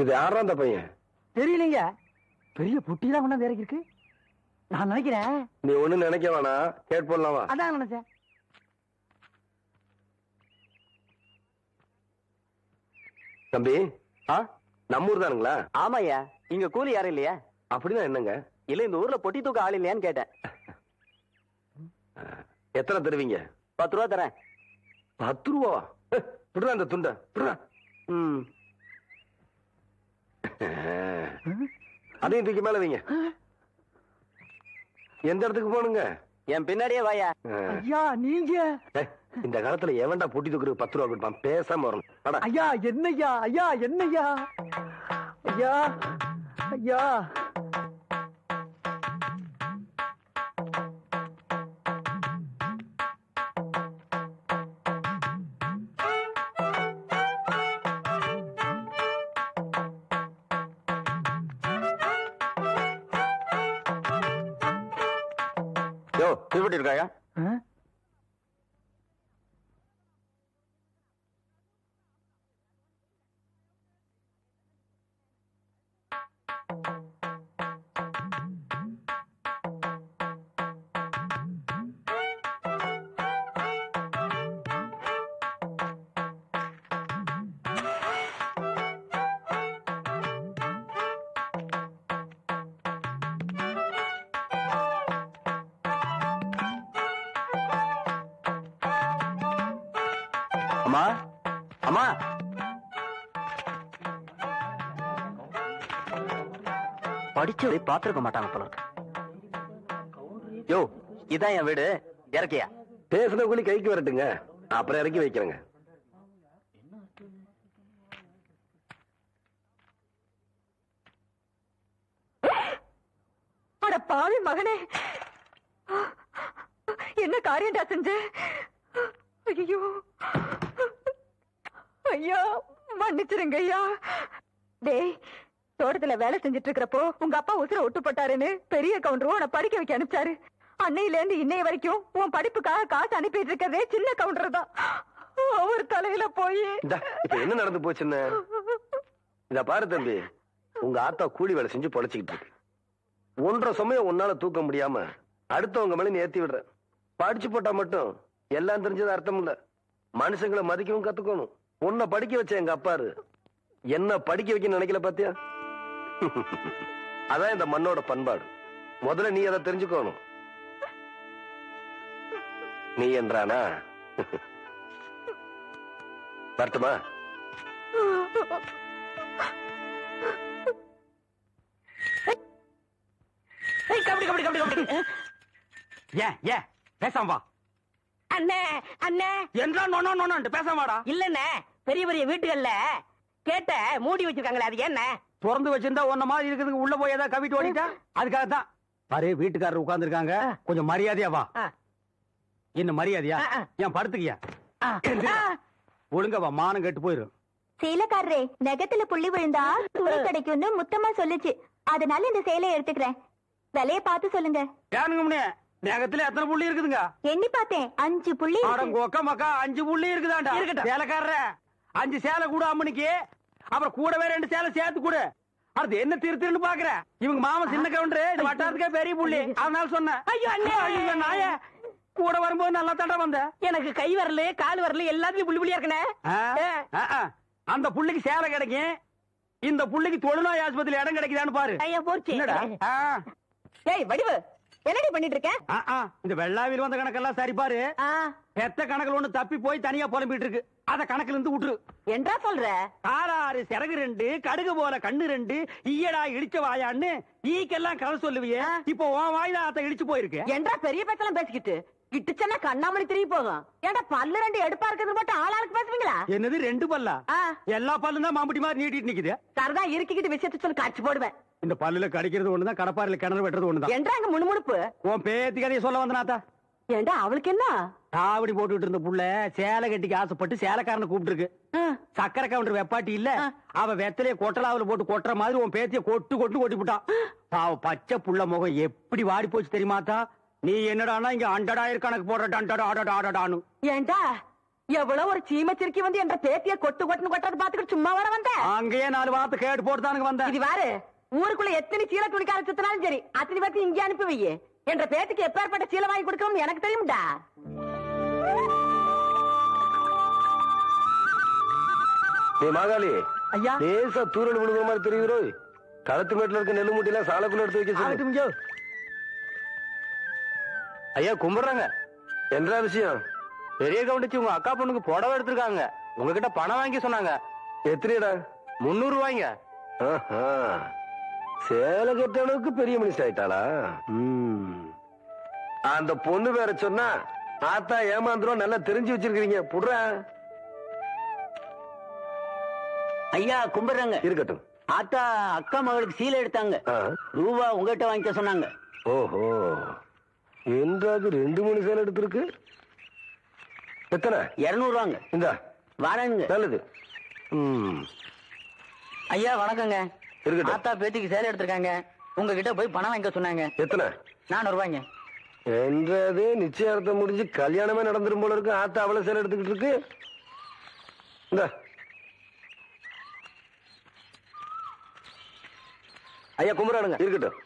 இது யாரா அந்த பையன்? தெரியலீங்க. பெரிய புட்டிலாம் கொண்டாந்து இறக்கி இருக்கு. நான் நினைக்கிறேன். நீ ஒண்ணு நினைக்க வேணாம், கேட் போடலாமா? அதான் நினைச்சேன். தம்பி, நம்ம ஊர் தானுங்களா? ஆமாய்யா. இங்க கூலி யாரும் இல்லையா? அப்படின்னா என்னங்க? இல்ல இந்த ஊர்ல பொட்டி தூக்க ஆள் இல்லையான்னு கேட்டேன். எத்தனை தருவீங்க? 10 ரூபா தரேன். 10 ரூபா? விடுறா அந்த துண்ட. அதையும் தூக்கி மேல வைங்க. எந்த இடத்துக்கு போனுங்க? என் பின்னாடியே வாயா. ஐயா நீங்க இந்த காலத்துல எவன்டா பொட்டி தூக்குறதுக்கு 10 ரூபா கொடுப்பான்? பேசாம வரணும். ஐயா என்னய்யா? ஐயா என்னய்யா? ஐயா ஐயா யோ திருப்பட்டி இருக்காயா? அம்மா அம்மா, படிச்சவரை பாத்துருக்க மாட்டாங்க போல இருக்கு. யோ இதான் என் வீடு, இறக்கியா? பேசுன கூலி கைக்கு வரட்டுங்க, அப்புறம் இறக்கி வைக்கிறேங்க. அட பாவி மகனே, என்ன காரியம்டா செஞ்ச? ஐயோ ஐயா மன்னிச்சிருங்க ஐயா. டேய், தோட்டத்துல வேலை செஞ்சிட்டு இருக்கிறப்போ உங்க அப்பா உசுர ஒட்டு போட்டாருன்னு பெரிய கவுண்டரும் உன்னை படிக்க வைக்க அனுப்பிச்சாரு. அன்னையில இருந்து இன்னைய வரைக்கும் உன் படிப்புக்காக காசு அனுப்பிட்டு இருக்கிறதே சின்ன கவுண்டர் தான். அவர் தலையில போய் இப்ப என்ன நடந்து போச்சுன்னு இத பாரு தம்பி. உங்க ஆத்தா கூலி வேலை செஞ்சு பொழைச்சுக்கிட்டு இருக்கு. 1.5 சமயம் உன்னால தூக்க முடியாம அடுத்தவங்க மேல ஏத்தி விடுற. படிச்சு போட்டா மட்டும் எல்லாம் தெரிஞ்சது அர்த்தம் இல்ல. மனுஷங்களை மதிக்கவும் கத்துக்கணும். உன்னை படிக்க வச்ச எங்க அப்பாரு என்ன படிக்க வைக்க நினைக்கல பாத்தியா? அதான் இந்த மண்ணோட பண்பாடு. முதல்ல நீ அதை தெரிஞ்சுக்கணும். நீ என்றானா வரட்டுமா? கபடி கபடி கபடி கபடி. ஏன் பேசாம வா. அண்ணே அண்ணே என்றா நோனோ நோனோ பேசாம வாடா. இல்லண்ணே, பெரிய பெரிய வீட்டுகள்ல கேட்ட மூடி வச்சிருக்காங்களே, அது என்ன? திறந்து வச்சிருந்தா ஒன்ன மாதிரி இருக்குதுங்க, உள்ள போய் ஏதாவது கவிட்டு ஓடிட்டா அதுக்காக தான். பாரு வீட்டுக்காரர் உட்கார்ந்து இருக்காங்க, கொஞ்சம் மரியாதையா வா. என்ன மரியாதையா? ஏன் படுத்துக்கியா? ஒழுங்கா வா, மானம் கெட்டு போயிரும். சேலக்காரரே, நெகத்துல புள்ளி விழுந்தா துணி கிடைக்கும்னு முத்தமா சொல்லுச்சு. அதனால இந்த சேலையை எடுத்துக்கிறேன். விலைய பார்த்து சொல்லுங்க. ஏனுங்க நெகத்துல எத்தனை புள்ளி இருக்குதுங்க? எண்ணி பார்த்தேன், 5 புள்ளி. கொக்க மக்கா 5 புள்ளி இருக்குதாண்டா. சேலைக்காரர 5 சேலை கூட அம்மனுக்கு, அப்புறம் கூடவே 2 சேலை சேர்த்து கூட. அது என்ன திருத்துன்னு பாக்குற? இவங்க மாமா சின்ன கவுண்டரு, இது வட்டாரத்துக்கே பெரிய புள்ளி. அதனால சொன்னேன். ஐயோ அண்ணே, ஐயோ நாயே, கூட வரும்போது நல்லா தாண்டா வந்த. எனக்கு கை வரல கால் வரல எல்லாத்துலயும் புள்ளி புள்ளியா இருக்கனே. அந்த புள்ளிக்கு சேலை கிடைக்கும், இந்த புள்ளிக்கு தொழுநோய் ஆஸ்பத்திரி இடம் கிடைக்குதான்னு பாரு. ஐயா போச்சு. என்னடா ஏய் வடிவு, என்னடி பண்ணிட்டு இருக்க? இந்த வெள்ளாவில் வந்த கணக்கெல்லாம் சரி பாரு. பெத்த கணக்குல ஒண்ணு தப்பி போய் தனியா புலம்பிட்டு இருக்கு, அத கணக்குல இருந்து விட்டுரு. என்றா சொல்ற? காலாறு சிறகு 2, கடுகு போல கண்ணு 2, ஈயடா இடிச்ச வாயான்னு ஈக்கெல்லாம் கதை சொல்லுவியே. இப்போ உன் வாயில அத இடிச்சு போயிருக்கு. என்றா பெரிய பேச்செல்லாம் பேசிக்கிட்டு கிட்டுச்சன்னா கண்ணாமணி திரும்பி போகும். ஏன்டா பல்லு 2 எடுப்பா இருக்கிறது மட்டும் ஆளாளுக்கு பேசுவீங்களா? என்னது 2 பல்லா? எல்லா பல்லும் தான் மாம்பட்டி மாதிரி நீட்டிட்டு நிக்குது. சரதா இருக்கிக்கிட்டு விஷயத்த சொல்லி காட்சி போடுவேன். இந்த பல்லுல கடிக்கிறது ஒண்ணுதான், கடப்பாறையில கிணறு வெட்டுறது ஒண்ணுதான். என்றா அங்க முணுமுணுப்பு? உன் பேத்தி கதையை சொல்ல வந்தனாத்தா. ஏண்டா அவளுக்கு என்ன? காவடி போட்டுட்டு இருந்த புள்ள சேலை கட்டிக்கு ஆசைப்பட்டு சேலைக்காரனை கூப்பிட்டு இருக்கு. சக்கரை கவுண்டர் வெப்பாட்டி இல்ல, அவ வெத்தலைய கொட்டலாவில போட்டு கொட்டுற மாதிரி உன் பேத்திய கொட்டு கொட்டு கொட்டி விட்டான். அவ பச்சை புள்ள முகம் எப்படி வாடி போச்சு தெரியுமாத்தா? நீ என்னடானா இங்க 100,000 கணக்கு போடுற. ஏண்டா எவ்வளவு ஒரு சீமச்சிருக்கி வந்து என்ற பேத்திய கொட்டுன்னு கொட்டது பாத்துக்கிட்டு சும்மா வர வந்த அங்கேயே 4 வார்த்தை கேட்டு போட்டுதானுங்க வந்தேன். இது வாரு ஊருக்குள்ள எத்தனை சீலை துணிக்கார சுத்தினாலும் சரி அத்தனை பேர்த்து இங்கே அனுப்பி வையே. என்ற பேத்துக்கு எப்பேற்பட்ட சீலை வாங்கி கொடுக்கணும்னு எனக்கு தெரியும்டா. நீ மாகாளி ஐயா லேசா தூரல் விழுகிற மாதிரி தெரியுறோ. களத்து மேட்டுல இருக்க நெல்லு மூட்டையில சாலைக்குள்ள எடுத்து வைக்க சொல்லு. ஆகட்டும். ஐயா கும்பிடுறாங்க. என்ன விஷயம்? பெரிய கவுண்டிச்சு உங்க அக்கா பொண்ணுக்கு புடவை எடுத்திருக்காங்க. உங்ககிட்ட பணம் வாங்கி சொன்னாங்க. எத்தனைடா? 300 ரூபாய்ங்க. சேலை கட்ட அளவுக்கு பெரிய மனுஷன் ஆயிட்டாளா? அந்த பொண்ணு வேற சொன்னா ஆத்தா ஏமாந்துரும். நல்லா தெரிஞ்சு வச்சிருக்கீங்க. புடுறா. ஐயா கும்பிடுறாங்க. இருக்கட்டும். ஆத்தா அக்கா மகளுக்கு சீலை எடுத்தாங்க. ரூபா உங்ககிட்ட வாங்கிக்க சொன்னாங்க. ஓஹோ, என்றாவது 2-3 சேலை எடுத்திருக்கு. எத்தனை? 200 ரூபாங்க. இந்த வரேங்க. நல்லது. ஐயா வணக்கங்க. இருக்கட்டும். ஆத்தா பேத்திக்கு சேலை எடுத்திருக்காங்க. உங்ககிட்ட போய் பணம் வாங்கிக்க சொன்னாங்க. எத்தனை? 400 ரூபாய்ங்க. என்றது நிச்சயார்த்தம் முடிஞ்சு கல்யாணமே நடந்துரும் போல இருக்கு. ஆத்தா அவ்வளவு சேலை எடுத்துக்கிட்டு இருக்கு. இந்த ஐயா கும்பிடுறானுங்க. இருக்கட்டும்.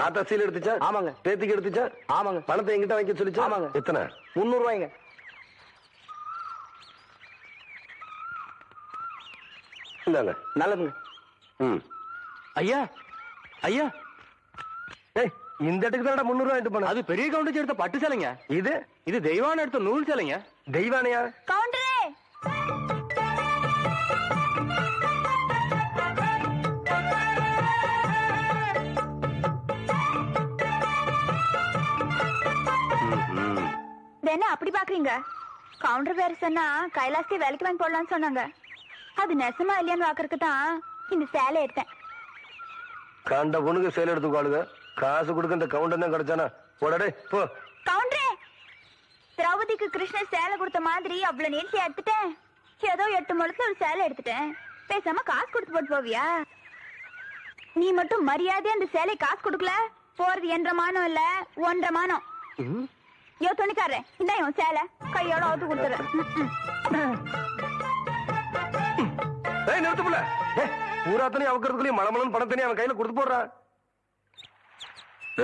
ஆத்தா சீல் எடுத்துச்சா? ஆமாங்க. பேத்திக்கு எடுத்துச்சா? ஆமாங்க. பணத்தை எங்கிட்ட வாங்கி சொல்லிச்சா? ஆமாங்க. எத்தனை? 300 ரூபாய்ங்க. இந்தாங்க. நல்லதுங்க. ஐயா ஐயா ஏய், இந்த இடத்துக்கு தான் 300 ரூபாய் பண்ண. அது பெரிய கவுண்டிச்சு எடுத்த பட்டு சேலைங்க. இது இது தெய்வான எடுத்த நூல் சேலைங்க. தெய்வானையா? கவுண்டரே என்ன அப்படி பாக்குறீங்க? கவுண்டர் வேற சொன்னா கைலாசத்தை வேலைக்கு வாங்கி போடலாம்னு சொன்னாங்க. அது நெசமா இல்லையான்னு பாக்குறதுக்கு தான் இந்த சேலை எடுத்தேன். கண்ட பொண்ணுக்கு சேலை எடுத்துக்காளுங்க. காசு கொடுக்க இந்த கவுண்டர் தான் கிடைச்சானா? போடடே போ. கவுண்டரே, திரௌபதிக்கு கிருஷ்ணர் சேலை கொடுத்த மாதிரி அவ்வளவு நேர்த்தியா எடுத்துட்டேன். ஏதோ 8 முழத்துல ஒரு சேலை எடுத்துட்டேன். பேசாம காசு கொடுத்து போட்டு போவியா? நீ மட்டும் மரியாதையா அந்த சேலை காசு கொடுக்கல, போறது 1.5 மானம் இல்ல 1.5 மானம். யோ துணிக்காரன், இந்த இவன் சேலை கையோட அவுத்து கொடுத்துறேன். ஏய் நிறுத்துப்புல. பூராத்தனையும் அவக்கிறதுக்குள்ளேயும் மலமலன் பணத்தனையும் அவன் கையில கொடுத்து போடுறா.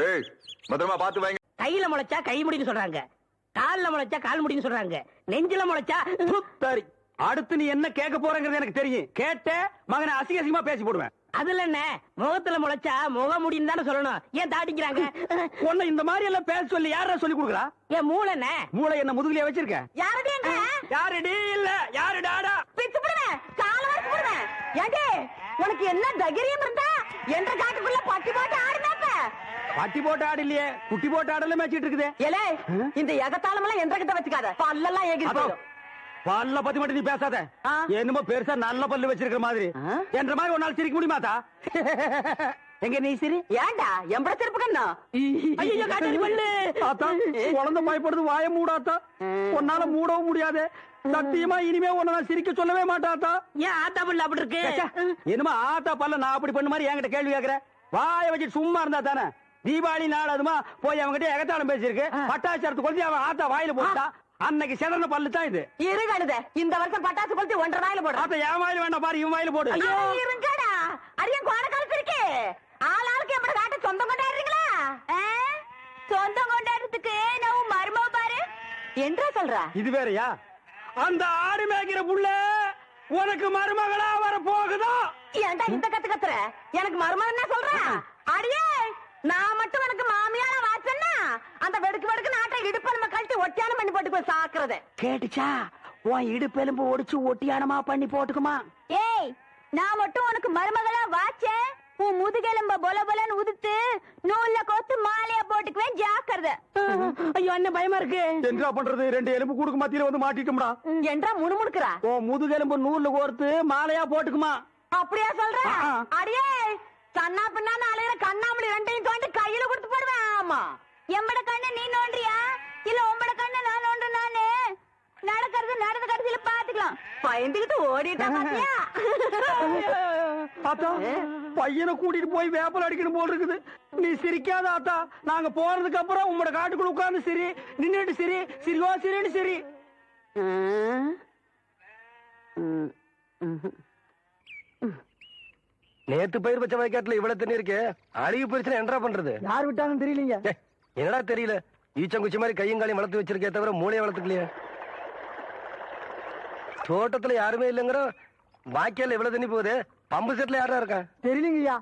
ஏய் பத்திரமா பாத்து வாங்க. கையில முளைச்சா கை முடின்னு சொல்றாங்க, கால்ல முளைச்சா கால் முடின்னு சொல்றாங்க, நெஞ்சில முளைச்சா சரி. அடுத்து நீ என்ன கேட்க போறங்கிறது எனக்கு தெரியும். கேட்ட மகனை அசிங்க அசிங்கமா பேசி போடுவேன். அதுல என்ன முகத்துல முளைச்சா முக முடின்னு தானே சொல்லணும். ஏன் தாட்டிக்கிறாங்க? உன்னை இந்த மாதிரி எல்லாம் பேச சொல்லி யாரா சொல்லி கொடுக்குறா? ஏன் மூளை என்ன? மூளை என்ன முதுகுலயே வச்சிருக்க? யாரடிங்க? யாருடி இல்ல யாரு டாடா? பிச்சு போடுவேன், கால வரைக்கும் போடுவேன். ஏண்டி உனக்கு என்ன தைரியம் இருந்தா என்ற காட்டுக்குள்ள பட்டி போட்டு ஆடுனாப்ப? பட்டி போட்டு ஆடு இல்லையே, குட்டி போட்டு ஆடல மேய்ச்சிட்டு இருக்குது. ஏலே, இந்த எகத்தாளம் எல்லாம் என்ற கிட்ட வச்சுக்காத. பல்லெல்லாம் ஏகி போடும். பல்ல பத்தி மட்டும் நீ பேசாத. என்னமோ பெருசா நல்ல பல்லு வச்சிருக்கிற மாதிரி. என்ற மாதிரி ஒரு நாள் சிரிக்க முடியுமாதா? எங்க நீ சிரி? ஏண்டா எம்பட சிறப்பு கண்ணா? ஐயோ காட்டாடி பல்லு. ஆத்தா, குழந்தை பயப்படுது, வாய மூடாத்தா. உன்னால மூடவும் முடியாது. சத்தியமா இனிமே உன்னை நான் சிரிக்க சொல்லவே மாட்டாத்தா. ஏன் ஆத்தா பல்லு அப்படி இருக்கு? என்னமா ஆத்தா பல்ல நான் அப்படி பண்ண மாதிரி என்கிட்ட கேள்வி கேக்குற? வாய வச்சுட்டு சும்மா இருந்தா தானே. தீபாவளி நாள் அதுமா போய் அவன்கிட்ட எகத்தாளம் பேசியிருக்கு. பட்டாச்சாரத்து கொளுத்தி அவன் ஆத்தா வாயில போட்டா. அன்னைக்கு சிறந்த பல்லு தான் இது. இருங்கடுத, இந்த வருஷம் பட்டாசு கொளுத்தி 1.5 வாயில போடு. ஆத்தா என் வாயில வேண்டாம் பாரு, இவன் வாயில போடு. இருங்கடா, அரியன் கோண காலத்து இருக்கு. ஆளாளுக்கு எம்பட காட்ட சொந்தம் கொண்டாடுறீங்களா? சொந்தம் கொண்டாடுறதுக்கு நான் மருமக பாரு என்றா சொல்ற? இது வேறயா? அந்த ஆடு மேய்க்கிற புள்ள உனக்கு மருமகளா வர போகுதா? ஏன்டா இந்த கத்து கத்துற? எனக்கு மருமகன் என்ன சொல்ற? அடியே, நான் மட்டும் எனக்கு மாமியார வாச்சன்னா அந்த வெடுக்கு வெடுக்கு நாட்டை இடுப்பெலும்ப கழட்டி ஒட்டியானம் பண்ணி போட்டு போய் சாக்குறது. கேட்டுச்சா? உன் இடுப்பெலும்பு ஒடிச்சு ஒட்டியானமா பண்ணி போட்டுக்குமா? ஏய், நான் மட்டும் உனக்கு மருமகளா வாச்சேன், உன் முதுகெலும்ப பொல பொலன்னு உதுத்து நூல்ல கோத்து மாலையா போட்டுக்குவேன். ஜாக்கிரதை. ஐயோ அண்ணன் பயமா இருக்கு. என்ன பண்றது? 2 எலும்பு கூடுக்கு மத்தியில வந்து மாட்டிட்டோம்டா. என்றா முணுமுணுக்குறா? உன் முதுகெலும்பு நூல்ல கோர்த்து மாலையா போட்டுக்குமா? அப்படியா சொல்ற? அடியே, கண்ணா பின்னான்னு அலையிற கண்ணாமணி 2ஐயும் தோண்டி கையில கொடுத்து போடுவேன். ஆமா, எம்பட கண்ணு நீ நோண்டியா இல்ல உம்பட கண்ணு நான் நோண்டு? நானு நடக்கிறது நடந்த கடைசியில பாத்துக்கலாம். பயந்துகிட்டு ஓடிட்டா பாத்தியா? ஆத்தா, பையனை கூட்டிட்டு போய் வேப்பல் அடிக்கணும் போல் இருக்குது. நீ சிரிக்காத ஆத்தா. நாங்க போறதுக்கு அப்புறம் உங்களோட காட்டுக்குள்ள உட்கார்ந்து சிரி, நின்னுட்டு சிரி, சிரிவா சிரின்னு சிரி. நேத்து பயிர் பச்சை வயக்காட்டுல இவ்வளவு தண்ணி இருக்கு, அழுகி போயிருச்சுன்னா என்னடா பண்றது? யார் விட்டாங்கன்னு தெரியலீங்க. ஏய், என்னடா தெரியல, ஈச்சங்குச்சி மாதிரி கையும் காலையும் வளர்த்து வச்சிருக்கே தவிர மூளையை வளர்த்துக்கலையே. தோட்டத்துல யாருமே இல்லைங்கிற, வாய்க்கால இவ்வளவு தண்ணி போகுது, பம்பு செட்ல யாரா இருக்கா? தெரியலீங்கய்யா.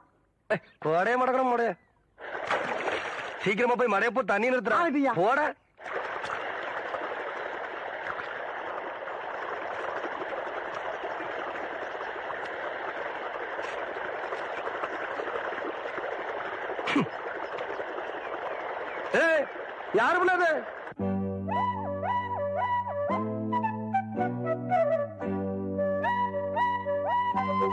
போடே மடக்கணும் மடைய. சீக்கிரமா போய் மடைய போ, தண்ணி ஆகுதுய்யா. நிறுத்துறா போட. ஏய், யாரு பண்ணாது?